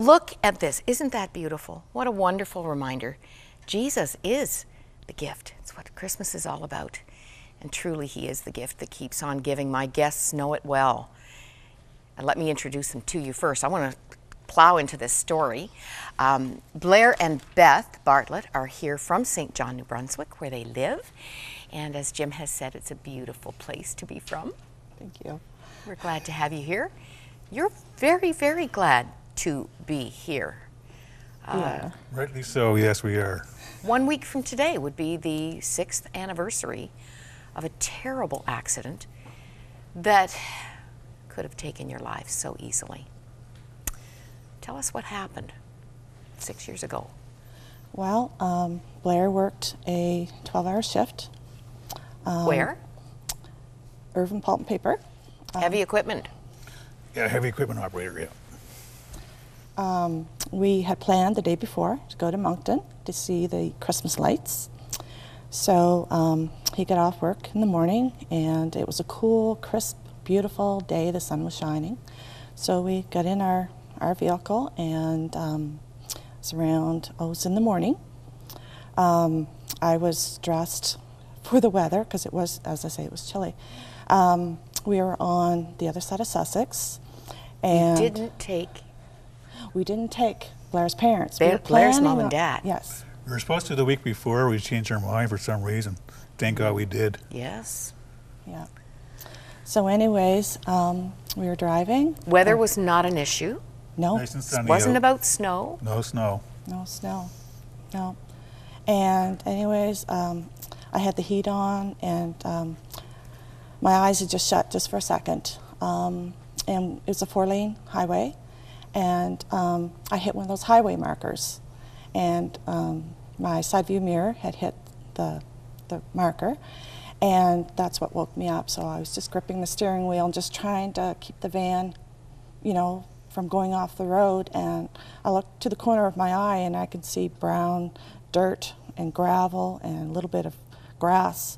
look at this. Isn't that beautiful? What a wonderful reminder. Jesus is the gift. It's what Christmas is all about. And truly, he is the gift that keeps on giving. My guests know it well. And let me introduce them to you first. I want to plow into this story. Blair and Beth Bartlett are here from St. John, New Brunswick, where they live. And as Jim has said, it's a beautiful place to be from. Thank you. We're glad to have you here. You're very, very glad to be here. Yeah. Rightly so, yes we are. 1 week from today would be the 6th anniversary of a terrible accident that could have taken your life so easily. Tell us what happened 6 years ago. Well, Blair worked a 12-hour shift. Where? Irvin Pulp and Paper. Heavy equipment. Yeah, heavy equipment operator, yeah. We had planned the day before to go to Moncton to see the Christmas lights. So he got off work in the morning, and it was a cool, crisp, beautiful day. The sun was shining. So we got in our vehicle, and it was around, it was in the morning. I was dressed for the weather because it was, as I say, it was chilly. We were on the other side of Sussex. And we didn't take Blair's parents. Blair's mom and dad. Yes. We were supposed to the week before. We changed our mind for some reason. Thank God we did. Yes. Yeah. So anyways, we were driving. Weather was not an issue. No. Nice and sunny Wasn't out. about snow. No snow. No snow. No. And anyways, I had the heat on, and my eyes had just shut just for a second. And it was a 4-lane highway, and I hit one of those highway markers, and my side view mirror had hit the marker, and that's what woke me up. So I was just gripping the steering wheel and just trying to keep the van, you know, from going off the road. And I looked to the corner of my eye, and I could see brown dirt and gravel and a little bit of grass.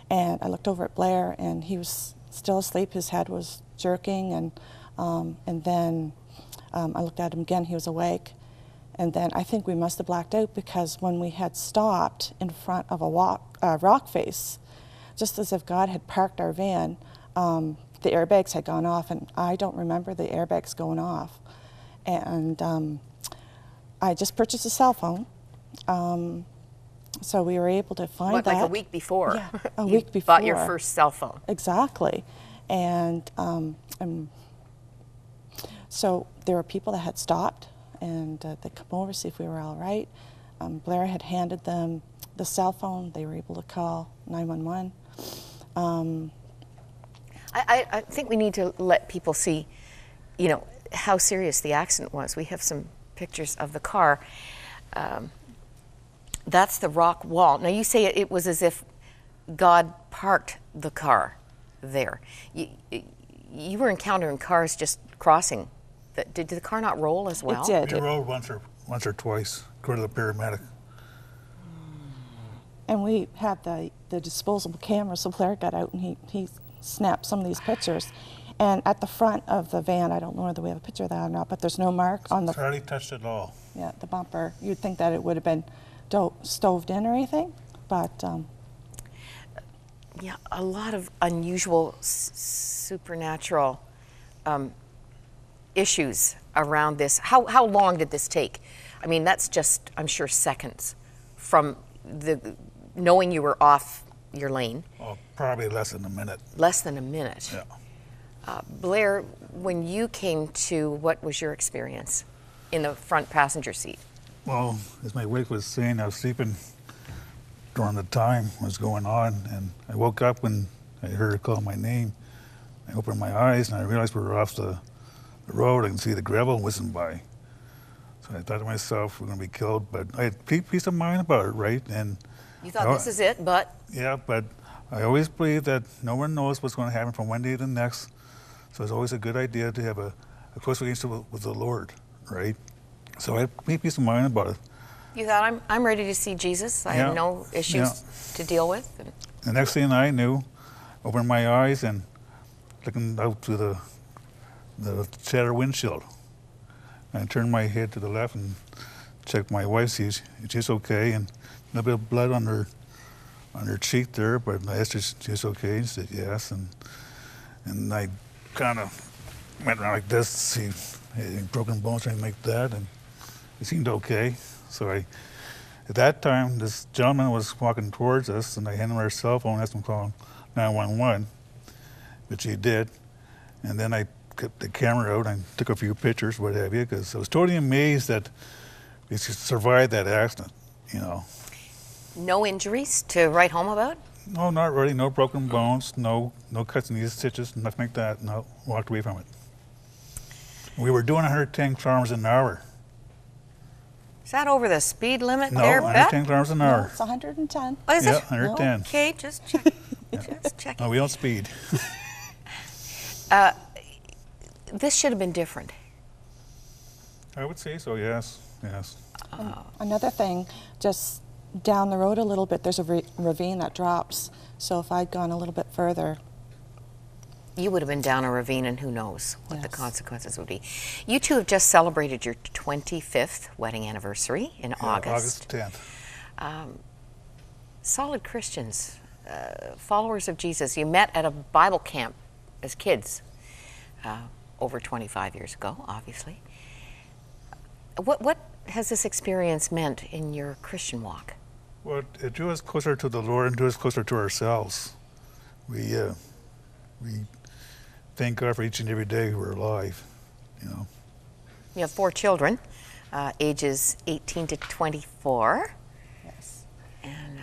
And I looked over at Blair, and he was still asleep. His head was jerking, and then I looked at him again. He was awake. And then I think we must have blacked out, because when we had stopped in front of a rock face, just as if God had parked our van, the airbags had gone off, and I don't remember the airbags going off. And I just purchased a cell phone, so we were able to find that. Like a week before? Yeah, a week before. Bought your first cell phone. Exactly. And so there were people that had stopped, and they'd come over to see if we were all right. Blair had handed them the cell phone. They were able to call 911. I think we need to let people see, you know, how serious the accident was. We have some pictures of the car. That's the rock wall. Now, you say it was as if God parked the car there. You were encountering cars just crossing. Did the car not roll as well? It did. We rode once or twice, according to the paramedic. And we had the disposable camera, so Blair got out and he snapped some of these pictures. And at the front of the van, I don't know whether we have a picture of that or not, but there's no mark on the... It's hardly touched at all. Yeah, the bumper. You'd think that it would have been stoved in or anything, but... Yeah, a lot of unusual supernatural issues around this. How long did this take? I mean, that's just, I'm sure, seconds from knowing you were off your lane. Oh, probably less than a minute. Less than a minute. Yeah. Blair, when you came to, what was your experience in the front passenger seat? Well, as my wife was saying, I was sleeping during the time was going on, and I woke up when I heard her call my name. I opened my eyes, and I realized we were off the road. I can see the gravel whizzing by. So I thought to myself, we're going to be killed, but I had peace of mind about it, right? And you thought, this is it, but... Yeah, but I always believe that no one knows what's going to happen from one day to the next. So it's always a good idea to have a close relationship with the Lord, right? So I had peace of mind about it. You thought, I'm ready to see Jesus. I have no issues to deal with. The next thing I knew, opened my eyes and looking out to the shattered windshield. I turned my head to the left and checked my wife, see if she's okay, and a little bit of blood on her cheek there, but I asked her if she's okay, and she said yes, and I kind of went around like this to see any broken bones or anything like that, and it seemed okay. So at that time, this gentleman was walking towards us, and I handed him our cell phone, asked him to call 911, which he did, and then I got the camera out and took a few pictures, what have you, because I was totally amazed that we survived that accident, you know. No injuries to write home about? No, not really. No broken bones, no cuts and stitches, nothing like that. No, walked away from it. We were doing 110 kilometers an hour. Is that over the speed limit No, there, Beth? 110 kilometers an hour. No, it's 110. Oh, is Yeah, it? 110. Okay, just check. Just check. No, we don't speed. This should have been different. I would say so, yes, yes. Another thing, just down the road a little bit, there's a ravine that drops. So if I'd gone a little bit further. You would have been down a ravine, and who knows what the Yes. consequences would be. You two have just celebrated your 25th wedding anniversary in Yeah, August. August 10th. Solid Christians, followers of Jesus. You met at a Bible camp as kids over 25 years ago, obviously. What has this experience meant in your Christian walk? Well, it drew us closer to the Lord and drew us closer to ourselves. We thank God for each and every day we're alive, you know. You have 4 children, ages 18 to 24. Yes. And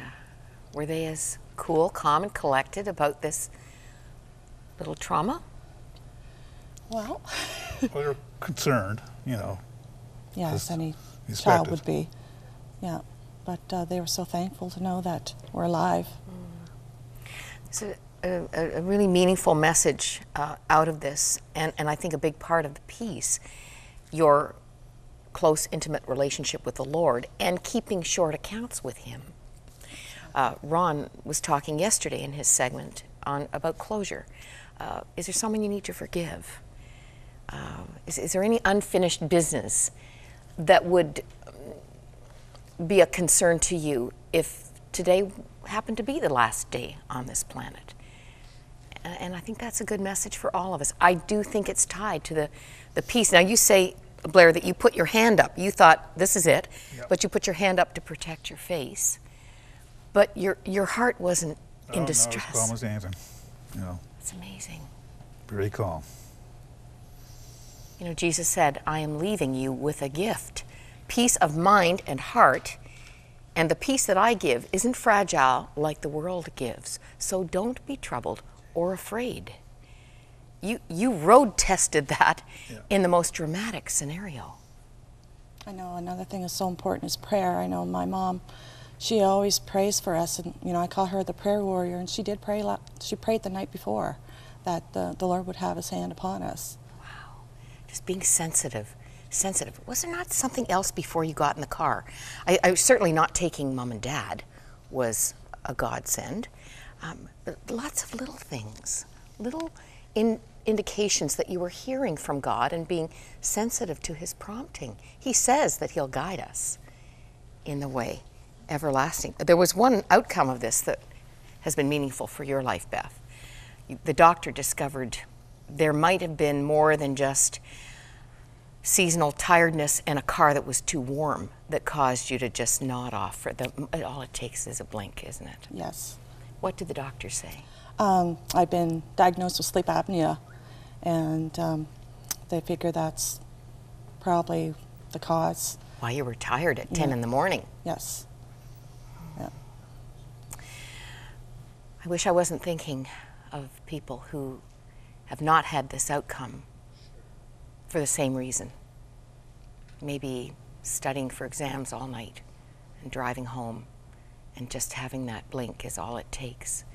were they as cool, calm, and collected about this little trauma? Well, Well, they're concerned, you know. yes, Just any respect child it. would be. Yeah. But they were so thankful to know that we're alive. It's a really meaningful message out of this, and I think a big part of the piece, your close, intimate relationship with the Lord and keeping short accounts with Him. Ron was talking yesterday in his segment about closure. Is there someone you need to forgive? Is there any unfinished business that would be a concern to you if today happened to be the last day on this planet? And I think that's a good message for all of us. I do think it's tied to the peace. Now, you say, Blair, that you put your hand up. You thought, this is it, Yep. but you put your hand up to protect your face. But your heart wasn't in distress. No, as calm as anything, you know, It's amazing. very calm. You know, Jesus said, I am leaving you with a gift, peace of mind and heart, and the peace that I give isn't fragile like the world gives, so don't be troubled or afraid. You road tested that in the most dramatic scenario. I know another thing that's so important is prayer. I know my mom, she always prays for us, and you know, I call her the prayer warrior, and she did pray. She prayed the night before that the Lord would have His hand upon us. Wow, just being sensitive. Was there not something else before you got in the car? I was certainly not taking Mom and Dad was a godsend, but lots of little things, little indications that you were hearing from God and being sensitive to His prompting. He says that He'll guide us in the way everlasting. There was one outcome of this that has been meaningful for your life, Beth. The doctor discovered there might have been more than just seasonal tiredness and a car that was too warm that caused you to just nod off. All it takes is a blink, isn't it? Yes. What did the doctor say? I've been diagnosed with sleep apnea, and they figure that's probably the cause. Why, you were tired at 10 in the morning. Yes. Yeah. I wish I wasn't thinking of people who have not had this outcome for the same reason. Maybe studying for exams all night and driving home and just having that blink is all it takes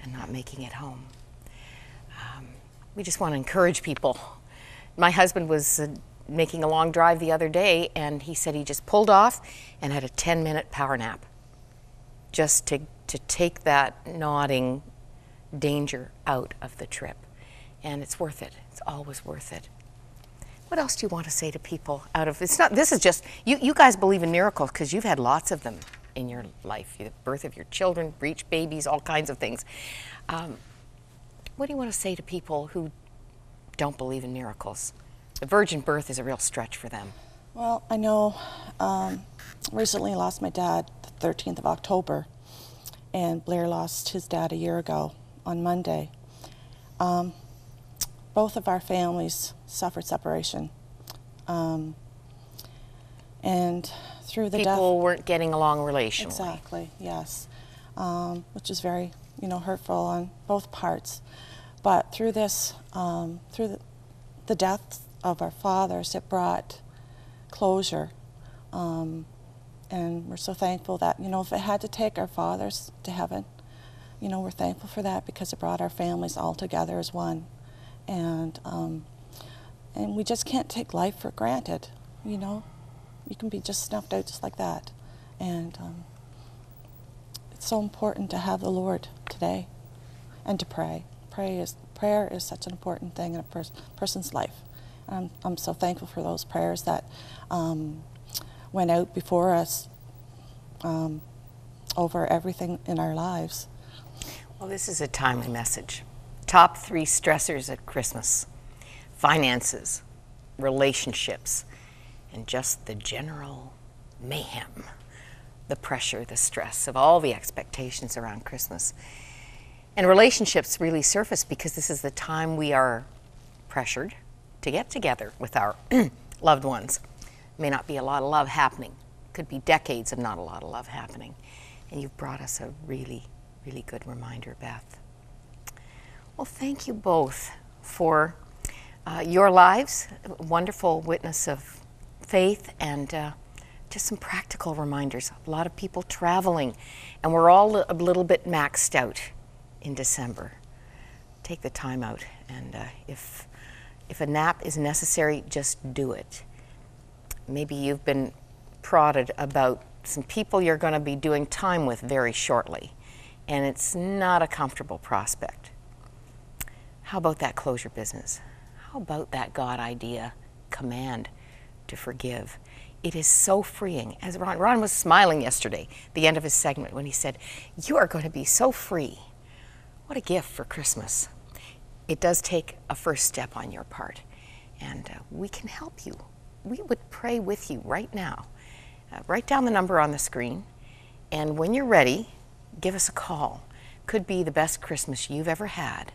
and not making it home. We just want to encourage people. My husband was making a long drive the other day, and he said he just pulled off and had a 10-minute power nap just to take that nodding danger out of the trip. And it's worth it. It's always worth it. What else do you want to say to people out of, it's not, this is just, you guys believe in miracles because you've had lots of them in your life, the birth of your children, breech babies, all kinds of things. What do you want to say to people who don't believe in miracles? The virgin birth is a real stretch for them. Well, I know recently lost my dad the 13th of October, and Blair lost his dad a year ago on Monday. Both of our families suffered separation. And through the death... People weren't getting along relationally. Exactly, yes. Which is very, hurtful on both parts. But through this, through the death of our fathers, it brought closure. And we're so thankful that, if it had to take our fathers to heaven, we're thankful for that because it brought our families all together as one. And we just can't take life for granted, You can be just snuffed out just like that. And it's so important to have the Lord today and to pray. Prayer is such an important thing in a person's life. I'm so thankful for those prayers that went out before us over everything in our lives. Well, this is a timely message. Top 3 stressors at Christmas: finances, relationships, and just the general mayhem, the pressure, the stress of all the expectations around Christmas. And relationships really surface because this is the time we are pressured to get together with our loved ones. May not be a lot of love happening. Could be decades of not a lot of love happening. And you've brought us a really, really good reminder, Beth. Well, thank you both for your lives, a wonderful witness of faith, and just some practical reminders. A lot of people traveling, and we're all a little bit maxed out in December. Take the time out, and if a nap is necessary, just do it. Maybe you've been prodded about some people you're going to be doing time with very shortly, and it's not a comfortable prospect. How about that closure business? How about that God idea, command to forgive? It is so freeing. As Ron was smiling yesterday, the end of his segment, when he said, "You are going to be so free." What a gift for Christmas. It does take a first step on your part, and we can help you. We would pray with you right now. Write down the number on the screen, and when you're ready, give us a call. Could be the best Christmas you've ever had.